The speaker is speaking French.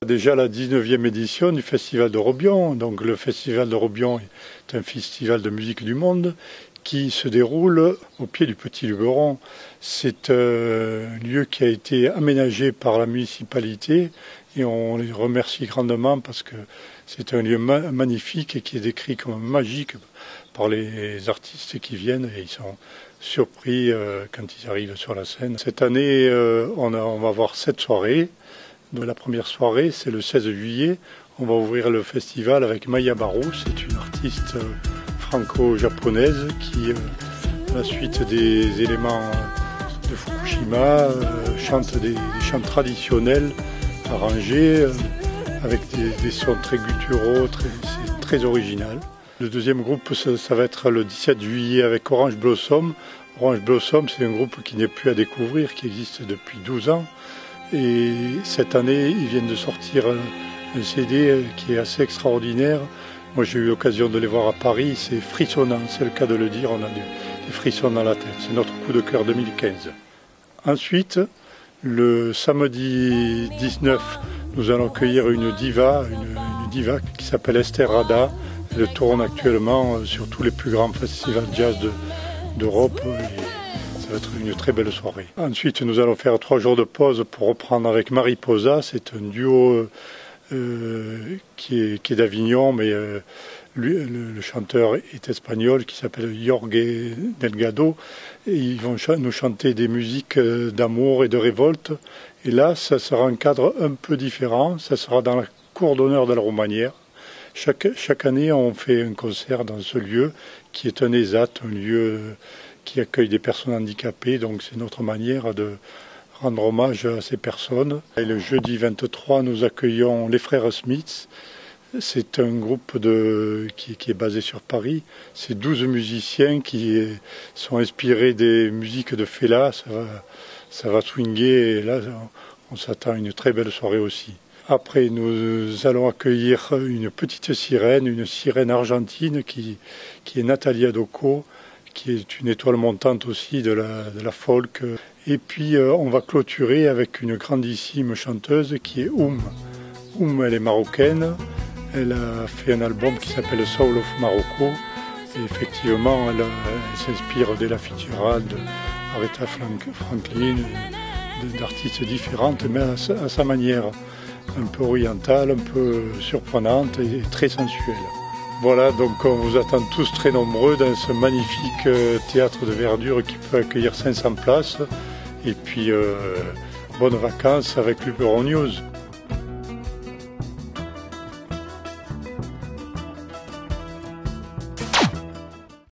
Déjà la 19e édition du Festival de Robion. Donc le Festival de Robion est un festival de musique du monde qui se déroule au pied du Petit Luberon. C'est un lieu qui a été aménagé par la municipalité et on les remercie grandement parce que c'est un lieu magnifique et qui est décrit comme magique par les artistes qui viennent et ils sont surpris quand ils arrivent sur la scène. Cette année, on va avoir 7 soirées. La première soirée, c'est le 16 juillet. On va ouvrir le festival avec Maya Barou. C'est une artiste franco-japonaise qui, à la suite des éléments de Fukushima, chante des chants traditionnels arrangés avec des sons très gutturaux, c'est très original. Le deuxième groupe, ça va être le 17 juillet avec Orange Blossom. Orange Blossom, c'est un groupe qui n'est plus à découvrir, qui existe depuis 12 ans. Et cette année, ils viennent de sortir un CD qui est assez extraordinaire. Moi, j'ai eu l'occasion de les voir à Paris. C'est frissonnant, c'est le cas de le dire. On a des frissons dans la tête. C'est notre coup de cœur 2015. Ensuite, le samedi 19, nous allons accueillir une diva qui s'appelle Esther Rada. Elle tourne actuellement sur tous les plus grands festivals jazz d'Europe. Ça va être une très belle soirée. Ensuite, nous allons faire 3 jours de pause pour reprendre avec Mariposa. C'est un duo qui est d'Avignon, mais le chanteur est espagnol, qui s'appelle Jorge Delgado. Et ils vont nous chanter des musiques d'amour et de révolte. Et là, ça sera un cadre un peu différent. Ça sera dans la cour d'honneur de la Romanière. Chaque année, on fait un concert dans ce lieu, qui est un ESAT, un lieu qui accueille des personnes handicapées, donc c'est notre manière de rendre hommage à ces personnes. Et le jeudi 23, nous accueillons les Frères Smith. C'est un groupe qui est basé sur Paris. C'est 12 musiciens qui sont inspirés des musiques de Fela. Ça va swinguer et là, on s'attend à une très belle soirée aussi. Après, nous allons accueillir une petite sirène, une sirène argentine qui est Natalia Docco, qui est une étoile montante aussi de la folk. Et puis on va clôturer avec une grandissime chanteuse qui est Oum, elle est marocaine. Elle a fait un album qui s'appelle Soul of Morocco. Et effectivement, elle s'inspire d'Ella Fitzgerald, d'Aretha Franklin, d'artistes différentes, mais à sa manière. Un peu orientale, un peu surprenante et très sensuelle. Voilà, donc on vous attend tous très nombreux dans ce magnifique théâtre de verdure qui peut accueillir 500 places. Et puis, bonnes vacances avec Luberon News.